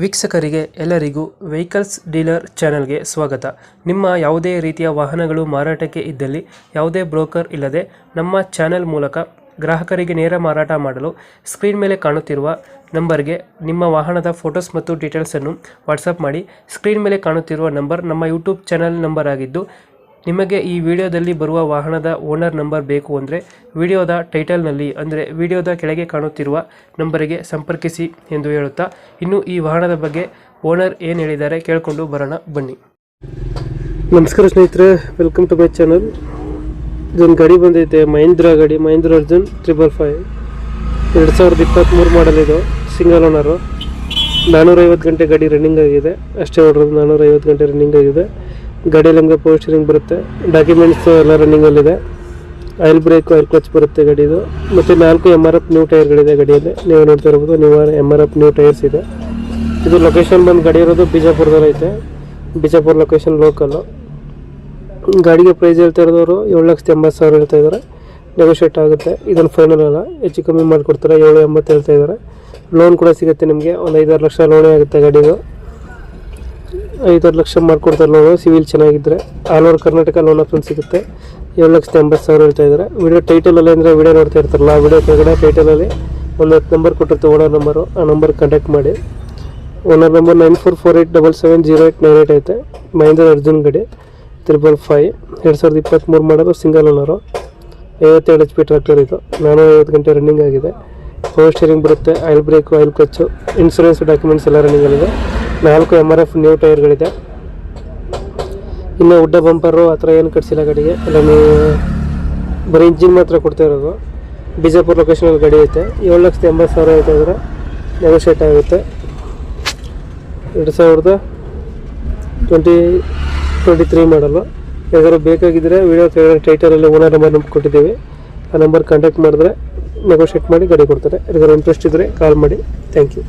ವೀಕ್ಷಕರಿಗೆ ಎಲ್ಲರಿಗೂ vehicles dealer ಚಾನೆಲ್ಗೆ ಸ್ವಾಗತ. ನಿಮ್ಮ ಯಾವುದೇ ರೀತಿಯ ವಾಹನಗಳು ಮಾರಾಟಕ್ಕೆ ಇದ್ದಲ್ಲಿ ಯಾವುದೇ ಬ್ರೋಕರ್ ಇಲ್ಲದೆ ನಮ್ಮ ಚಾನೆಲ್ ಮೂಲಕ ಗ್ರಾಹಕರಿಗೆ ನೇರ ಮಾರಾಟ ಮಾಡಲು ಸ್ಕ್ರೀನ್ ಮೇಲೆ ಕಾಣುತ್ತಿರುವ ನಂಬರ್ಗೆ ನಿಮ್ಮ ವಾಹನದ ಫೋಟೋಸ್ ಮತ್ತು ಡೀಟೇಲ್ಸನ್ನು ವಾಟ್ಸಪ್ ಮಾಡಿ. ಸ್ಕ್ರೀನ್ ಮೇಲೆ ಕಾಣುತ್ತಿರುವ ನಂಬರ್ ನಮ್ಮ ಯೂಟ್ಯೂಬ್ ಚಾನೆಲ್ ನಂಬರ್ ಆಗಿದ್ದು, ನಿಮಗೆ ಈ ವಿಡಿಯೋದಲ್ಲಿ ಬರುವ ವಾಹನದ ಓನರ್ ನಂಬರ್ ಬೇಕು ಅಂದರೆ ವಿಡಿಯೋದ ಟೈಟಲ್ನಲ್ಲಿ ಅಂದರೆ ವಿಡಿಯೋದ ಕೆಳಗೆ ಕಾಣುತ್ತಿರುವ ನಂಬರಿಗೆ ಸಂಪರ್ಕಿಸಿ ಎಂದು ಹೇಳುತ್ತಾ, ಇನ್ನು ಈ ವಾಹನದ ಬಗ್ಗೆ ಓನರ್ ಏನು ಹೇಳಿದ್ದಾರೆ ಕೇಳಿಕೊಂಡು ಬರೋಣ ಬನ್ನಿ. ನಮಸ್ಕಾರ ಸ್ನೇಹಿತರೆ, ವೆಲ್ಕಮ್ ಟು ಮೈ ಚಾನಲ್. ಇದೊಂದು ಗಾಡಿ ಬಂದೈತೆ, ಮಹೀಂದ್ರ ಅರ್ಜುನ್ 555 2023 ಮಾಡಲ್. ಇದು ಸಿಂಗಲ್ ಓನರು, 450 ಗಂಟೆ ಗಾಡಿ ರನ್ನಿಂಗ್ ಆಗಿದೆ. ಅಷ್ಟೇ ಹೊಡ್ರೋದು, 450 ಗಂಟೆ ರನ್ನಿಂಗ್ ಆಗಿದೆ. ಗಾಡಿಯಲ್ಲಿ ನಮಗೆ ಪವರ್ ಸ್ಟೀರಿಂಗ್ ಬರುತ್ತೆ, ಡಾಕ್ಯುಮೆಂಟ್ಸ್ ಎಲ್ಲ ರನ್ನಿಂಗಲ್ಲಿದೆ. ಆಯಿಲ್ ಬ್ರೇಕು, ಆಯಿಲ್ ಕ್ಲಚ್ ಬರುತ್ತೆ ಗಾಡಿದು. ಮತ್ತು 4 MRF ನ್ಯೂ ಟೈರ್ಗಳಿದೆ ಗಾಡಿಯಲ್ಲಿ. ನೀವು ನೋಡ್ತಾ ಇರ್ಬೋದು, MRF ನ್ಯೂ ಟೈರ್ಸ್ ಇದೆ. ಇದು ಲೊಕೇಶನ್ ಬಂದು ಗಾಡಿ ಇರೋದು ಬಿಜಾಪುರದಲ್ಲಿ ಐತೆ. Bijapur location local. ಗಾಡಿಗೆ ಪ್ರೈಸ್ ಹೇಳ್ತಾ ಇರೋದವರು 7,80,000 ಹೇಳ್ತಾ ಇದ್ದಾರೆ. ನೆಗೋಷಿಯೇಟ್ ಆಗುತ್ತೆ, ಇದನ್ನು ಫೈನಲ್ ಅಲ್ಲ, ಹೆಚ್ಚು ಕಮ್ಮಿ ಮಾಡಿಕೊಡ್ತಾರೆ. 7,80 ಹೇಳ್ತಾ ಇದ್ದಾರೆ. ಲೋನ್ ಕೂಡ ಸಿಗುತ್ತೆ ನಿಮಗೆ, ಒಂದು 5-6 ಲಕ್ಷ ಲೋನೇ ಆಗುತ್ತೆ ಗಾಡಿದು. 5-6 ಲಕ್ಷ ಮಾಡಿಕೊಡ್ತಾರೆ ಲೋನು, ಸಿವಿಲ್ ಚೆನ್ನಾಗಿದ್ದರೆ. All over Karnataka loan option ಸಿಗುತ್ತೆ. 7,80,000 ಹೇಳ್ತಾ ಇದ್ದಾರೆ. ವಿಡಿಯೋ ಟೈಟಲಲ್ಲಿ ಅಂದರೆ ವಿಡಿಯೋ ನೋಡ್ತಾ ಇರ್ತಾರಲ್ಲ, ಆ ವಿಡಿಯೋ ಕೆಳಗಡೆ ಟೈಟಲಲ್ಲಿ ಒಂದು 10 ನಂಬರ್ ಕೊಟ್ಟಿರುತ್ತೆ, ಓನರ್ ನಂಬರು. ಆ ನಂಬರ್ ಕಾಂಟ್ಯಾಕ್ಟ್ ಮಾಡಿ. ಓನರ್ ನಂಬರ್ 9448770898 ಐತೆ. ಮಹೀಂದ್ರ ಅರ್ಜುನ್ ಗಾಡಿ 555 2023 ಮಾಡೋದು, ಸಿಂಗಲ್ ಓನರು. 52 HP ಟ್ರ್ಯಾಕ್ಟರ್ ಇದು. 450 ಗಂಟೆ ರನ್ನಿಂಗ್ ಆಗಿದೆ. ಪವರ್ ಸ್ಟೀರಿಂಗ್ ಬರುತ್ತೆ, oil break, oil clutch, insurance documents ಎಲ್ಲ ರನ್ನಿಂಗಲ್ಲಿದೆ. 4 MRF ನ್ಯೂ ಟೈರ್ಗಳಿದೆ. ಇನ್ನು ಉಡ್ಡ ಬಂಪರು ಆ ಥರ ಏನು ಕಟ್ಸಿಲ್ಲ ಗಾಡಿಗೆ, ಎಲ್ಲ ನೀವು ಬರೀ ಇಂಜಿನ್ ಮಾತ್ರ ಕೊಡ್ತಾ ಇರೋದು. ಬಿಜಾಪುರ ಲೊಕೇಶನಲ್ಲಿ ಗಾಡಿ ಐತೆ. 7,80,000 ಐತೆ ಇದ್ರೆ ನೆಗೋಷಿಯೇಟ್ ಆಗುತ್ತೆ. 2023 ಮಾಡಲು. ಯಾವ್ದಾದ್ರು ಬೇಕಾಗಿದ್ದರೆ ವಿಡಿಯೋ ಟೈಟಲಲ್ಲಿ ಓನರ್ ನಂಬರ್ ಕೊಟ್ಟಿದ್ದೀವಿ, ಆ ನಂಬರ್ ಕಾಂಟ್ಯಾಕ್ಟ್ ಮಾಡಿದ್ರೆ ನೆಗೋಷಿಯೇಟ್ ಮಾಡಿ ಗಾಡಿ ಕೊಡ್ತಾರೆ. ಯಾರಿಗಾದ್ರು ಇಂಟ್ರೆಸ್ಟ್ ಇದ್ದರೆ ಕಾಲ್ ಮಾಡಿ. Thank you.